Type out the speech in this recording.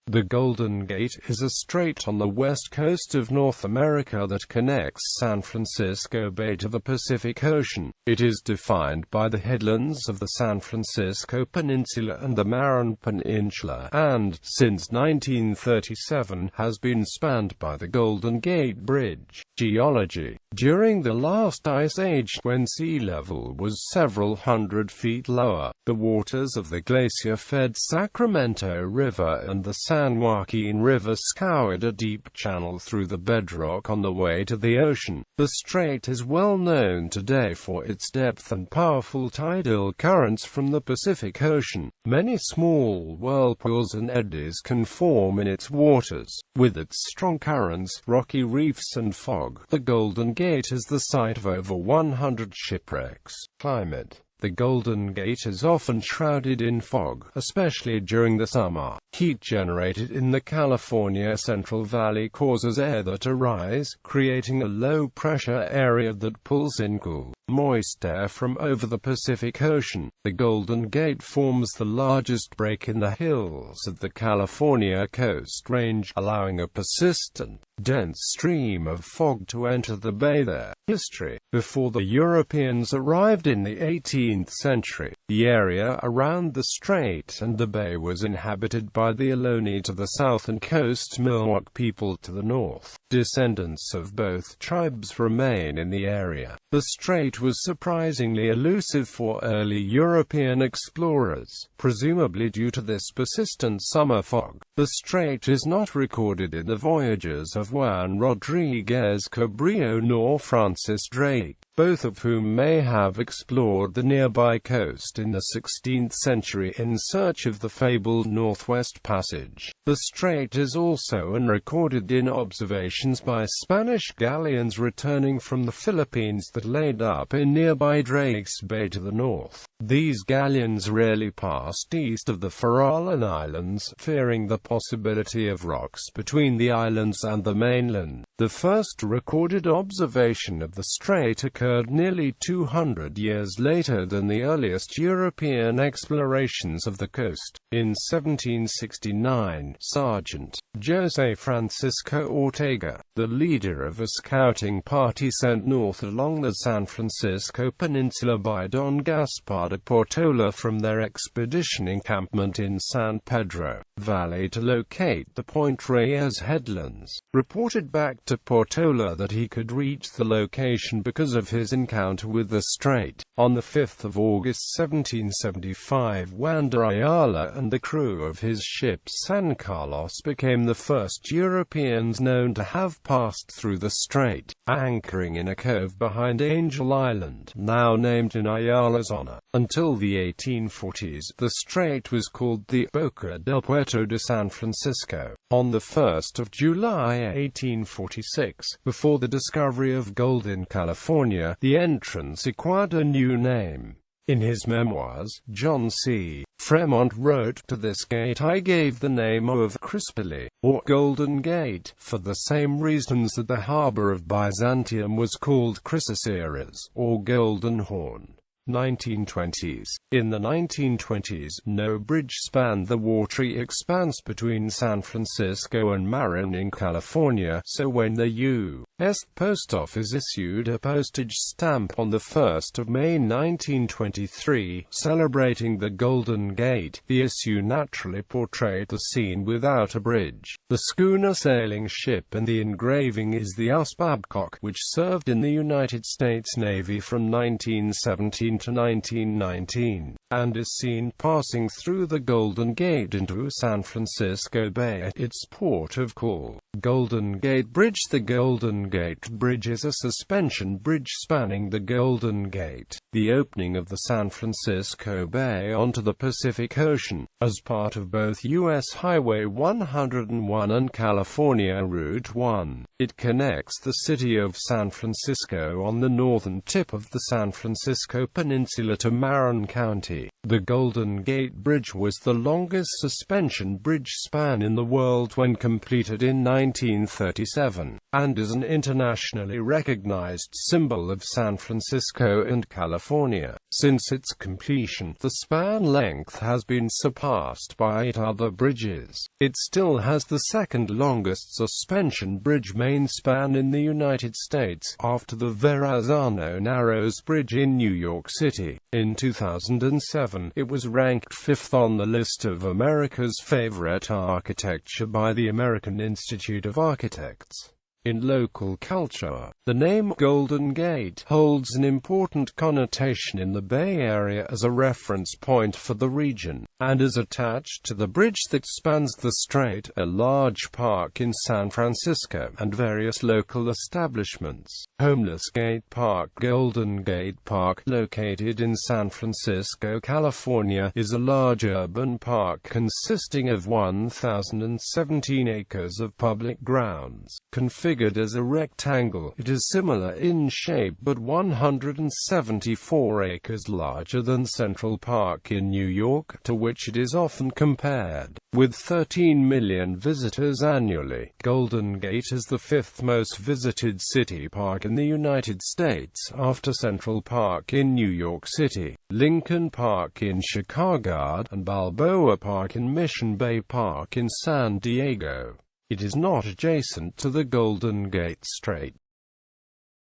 The Golden Gate is a strait on the west coast of North America that connects San Francisco Bay to the Pacific Ocean. It is defined by the headlands of the San Francisco Peninsula and the Marin Peninsula, and, since 1937, has been spanned by the Golden Gate Bridge. Geology. During the last ice age, when sea level was several hundred feet lower, the waters of the glacier-fed Sacramento River and the San Joaquin River scoured a deep channel through the bedrock on the way to the ocean. The strait is well known today for its depth and powerful tidal currents from the Pacific Ocean. Many small whirlpools and eddies can form in its waters. With its strong currents, rocky reefs and fog, the Golden Gate is the site of over 100 shipwrecks. Climate. The Golden Gate is often shrouded in fog, especially during the summer. Heat generated in the California Central Valley causes air to rise, creating a low-pressure area that pulls in cool, moist air from over the Pacific Ocean. The Golden Gate forms the largest break in the hills of the California Coast Range, allowing a persistent, dense stream of fog to enter the bay there. History. Before the Europeans arrived in the 18th century, the area around the strait and the bay was inhabited by the Ohlone to the south and Coast Miwok people to the north. Descendants of both tribes remain in the area. The strait was surprisingly elusive for early European explorers, presumably due to this persistent summer fog. The strait is not recorded in the voyages of Juan Rodriguez Cabrillo nor Francis Drake, both of whom may have explored the nearby coast in the 16th century in search of the fabled Northwest Passage. The strait is also unrecorded in observations by Spanish galleons returning from the Philippines that laid up in nearby Drake's Bay to the north. These galleons rarely passed east of the Farallon Islands, fearing the possibility of rocks between the islands and the mainland. The first recorded observation of the strait occurred nearly 200 years later than the earliest European explorations of the coast. In 1769, Sergeant José Francisco Ortega, the leader of a scouting party sent north along the San Francisco Peninsula by Don Gaspar de Portola from their expedition encampment in San Pedro Valley to locate the Point Reyes headlands, reported back to Portola that he could reach the location because of his encounter with the strait. On 5 August 1775, Juan de Ayala and the crew of his ship San Carlos became the first Europeans known to have passed through the strait, anchoring in a cove behind Angel Island, now named in Ayala's honor. Until the 1840s, the strait was called the Boca del Puerto de San Francisco. On 1 July 1846, before the discovery of gold in California, the entrance acquired a new name. In his memoirs, John C. Fremont wrote, "To this gate I gave the name of Crispoli, or Golden Gate, for the same reasons that the harbor of Byzantium was called Chrysoceras, or Golden Horn." 1920s. In the 1920s, no bridge spanned the watery expanse between San Francisco and Marin in California, so when the U.S. Post Office issued a postage stamp on 1 May 1923, celebrating the Golden Gate, the issue naturally portrayed the scene without a bridge. The schooner sailing ship in the engraving is the US Babcock, which served in the United States Navy from 1917 to 1919, and is seen passing through the Golden Gate into San Francisco Bay at its port of call. Golden Gate Bridge. The Golden Gate Bridge is a suspension bridge spanning the Golden Gate, the opening of the San Francisco Bay onto the Pacific Ocean, as part of both U.S. Highway 101 and California Route 1. It connects the city of San Francisco on the northern tip of the San Francisco Peninsula to Marin County. The Golden Gate Bridge was the longest suspension bridge span in the world when completed in 1937, and is an internationally recognized symbol of San Francisco and California. Since its completion, the span length has been surpassed by 8 other bridges. It still has the second longest suspension bridge main span in the United States, after the Verrazano Narrows Bridge in New York City. In 2007, it was ranked 5th on the list of America's favorite architecture by the American Institute of Architects. In local culture, the name Golden Gate holds an important connotation in the Bay Area as a reference point for the region, and is attached to the bridge that spans the strait, a large park in San Francisco, and various local establishments. Homeless Gate Park. Golden Gate Park, located in San Francisco, California, is a large urban park consisting of 1,017 acres of public grounds. Configured as a rectangle, it is similar in shape but 174 acres larger than Central Park in New York, to which it is often compared. With 13 million visitors annually, Golden Gate is the 5th most visited city park in the United States, after Central Park in New York City, Lincoln Park in Chicago, and Balboa Park and Mission Bay Park in San Diego. It is not adjacent to the Golden Gate Strait.